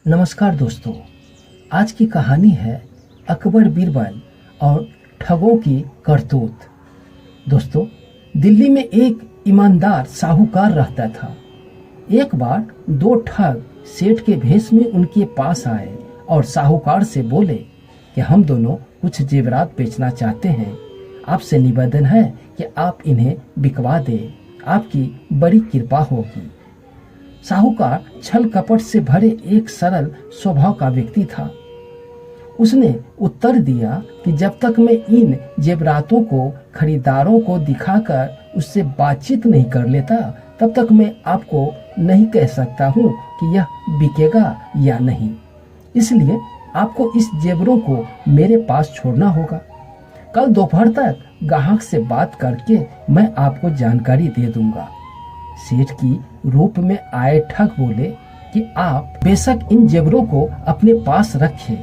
नमस्कार दोस्तों। आज की कहानी है अकबर बीरबल और ठगों की करतूत। दोस्तों, दिल्ली में एक ईमानदार साहूकार रहता था। एक बार दो ठग सेठ के भेष में उनके पास आए और साहूकार से बोले कि हम दोनों कुछ जेवरात बेचना चाहते हैं। आपसे निवेदन है कि आप इन्हें बिकवा दें, आपकी बड़ी कृपा होगी। साहूकार छल कपट से भरे एक सरल स्वभाव का व्यक्ति था। उसने उत्तर दिया कि जब तक मैं इन जेवरातों को खरीदारों को दिखाकर उससे बातचीत नहीं कर लेता, तब तक मैं आपको नहीं कह सकता हूँ कि यह बिकेगा या नहीं। इसलिए आपको इस जेवरों को मेरे पास छोड़ना होगा। कल दोपहर तक ग्राहक से बात करके मैं आपको जानकारी दे दूंगा। सेठ की रूप में आए ठग बोले कि आप बेशक इन जेवरों को अपने पास रखें,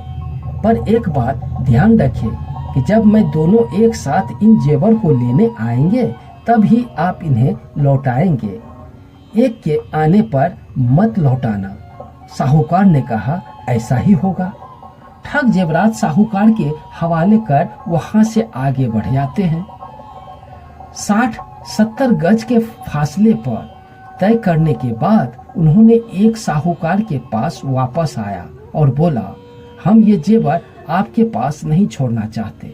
पर एक बात ध्यान रखें कि जब मैं दोनों एक साथ इन जेवर को लेने आएंगे तब ही आप इन्हें लौटाएंगे। एक के आने पर मत लौटाना। साहूकार ने कहा, ऐसा ही होगा। ठग जेवरात साहूकार के हवाले कर वहां से आगे बढ़ जाते हैं। 60-70 गज के फासले पर तय करने के बाद उन्होंने एक साहूकार के पास वापस आया और बोला, हम ये जेवर आपके पास नहीं छोड़ना चाहते।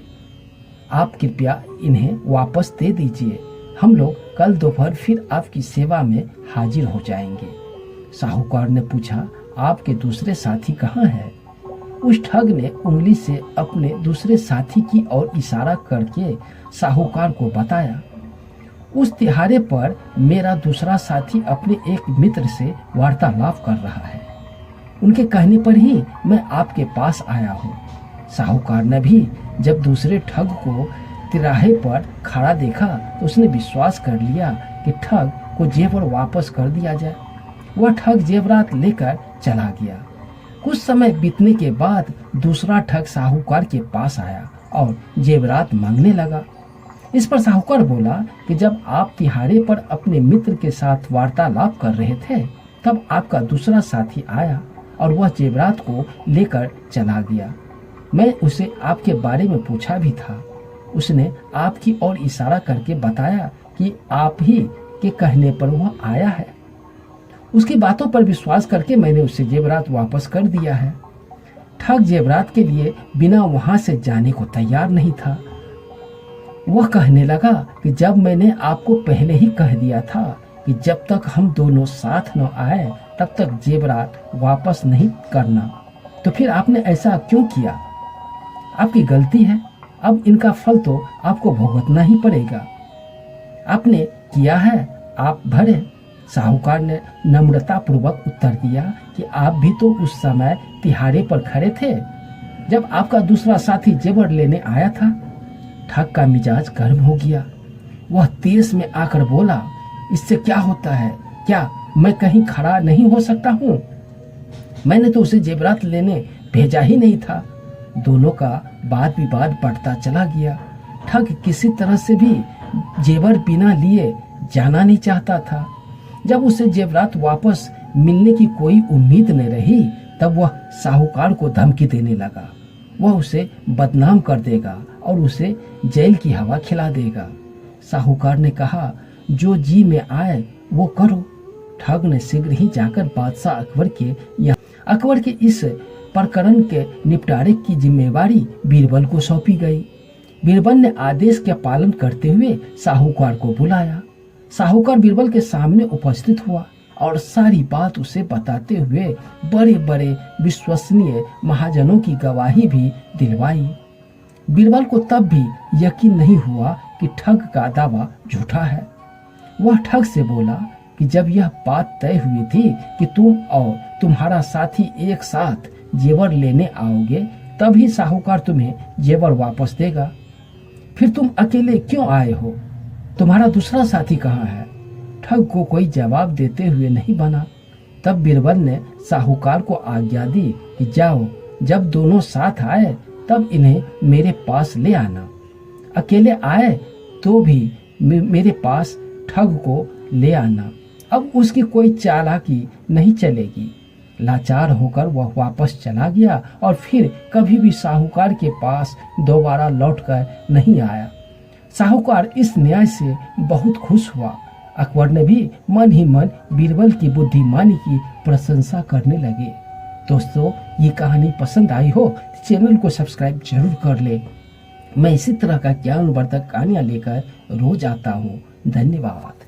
आप कृपया इन्हें वापस दे दीजिए। हम लोग कल दोपहर फिर आपकी सेवा में हाजिर हो जाएंगे। साहूकार ने पूछा, आपके दूसरे साथी कहाँ हैं? उस ठग ने उंगली से अपने दूसरे साथी की ओर इशारा करके साहूकार को बताया, उस तिहारे पर मेरा दूसरा साथी अपने एक मित्र से वार्तालाप कर रहा है। उनके कहने पर ही मैं आपके पास आया हूँ। साहूकार ने भी जब दूसरे ठग को तिराहे पर खड़ा देखा तो उसने विश्वास कर लिया कि ठग को जेवर वापस कर दिया जाए। वह ठग जेवरात लेकर चला गया। कुछ समय बीतने के बाद दूसरा ठग साहूकार के पास आया और जेवरात मांगने लगा। इस पर साहूकार बोला कि जब आप तिहारे पर अपने मित्र के साथ वार्तालाप कर रहे थे तब आपका दूसरा साथी आया और वह जेवरात को लेकर चला गया। मैं उसे आपके बारे में पूछा भी था। उसने आपकी ओर इशारा करके बताया कि आप ही के कहने पर वह आया है। उसकी बातों पर विश्वास करके मैंने उसे जेवरात वापस कर दिया है। ठग जेवरात के लिए बिना वहां से जाने को तैयार नहीं था। वह कहने लगा कि जब मैंने आपको पहले ही कह दिया था कि जब तक हम दोनों साथ न आए तब तक जेवरात वापस नहीं करना, तो फिर आपने ऐसा क्यों किया? आपकी गलती है। अब इनका फल तो आपको भुगतना ही पड़ेगा। आपने किया है, आप भरे। साहूकार ने नम्रता पूर्वक उत्तर दिया कि आप भी तो उस समय तिहारे पर खड़े थे जब आपका दूसरा साथी जेवर लेने आया था। ठग का मिजाज गर्म हो गया। वह तेज में आकर बोला, इससे क्या होता है? क्या मैं कहीं खड़ा नहीं हो सकता हूँ? मैंने तो उसे जेवरात लेने भेजा ही नहीं था। दोनों का वाद विवाद बढ़ता चला गया। ठग किसी तरह से भी जेवर बिना लिए जाना नहीं चाहता था। जब उसे जेवरात वापस मिलने की कोई उम्मीद न रही तब वह साहूकार को धमकी देने लगा। वह उसे बदनाम कर देगा और उसे जेल की हवा खिला देगा। साहूकार ने कहा, जो जी में आए वो करो। ठग ने शीघ्र ही जाकर बादशाह अकबर के इस प्रकरण के निपटारे की जिम्मेवारी बीरबल को सौंपी गई। बीरबल ने आदेश के पालन करते हुए साहूकार को बुलाया। साहूकार बीरबल के सामने उपस्थित हुआ और सारी बात उसे बताते हुए बड़े बड़े विश्वसनीय महाजनों की गवाही भी दिलवाई। बीरबल को तब भी यकीन नहीं हुआ कि ठग का दावा झूठा है। वह ठग से बोला कि जब यह बात तय हुई थी कि तुम और तुम्हारा साथी एक साथ जेवर लेने आओगे तभी साहूकार तुम्हें जेवर वापस देगा। फिर तुम अकेले क्यों आए हो? तुम्हारा दूसरा साथी कहाँ है? ठग को कोई जवाब देते हुए नहीं बना। तब बीरबल ने साहूकार को आज्ञा दी कि जाओ, जब दोनों साथ आए तब इन्हें मेरे पास ले आना। अकेले आए तो भी मेरे पास ठग को ले आना। अब उसकी कोई चालाकी नहीं चलेगी। लाचार होकर वह वापस चला गया और फिर कभी भी साहूकार के पास दोबारा लौटकर नहीं आया। साहूकार इस न्याय से बहुत खुश हुआ। अकबर ने भी मन ही मन बीरबल की बुद्धिमानी की प्रशंसा करने लगे। दोस्तों, ये कहानी पसंद आई हो तो चैनल को सब्सक्राइब जरूर कर ले। मैं इसी तरह का ज्ञानवर्धक कहानियां लेकर रोज आता हूँ। धन्यवाद।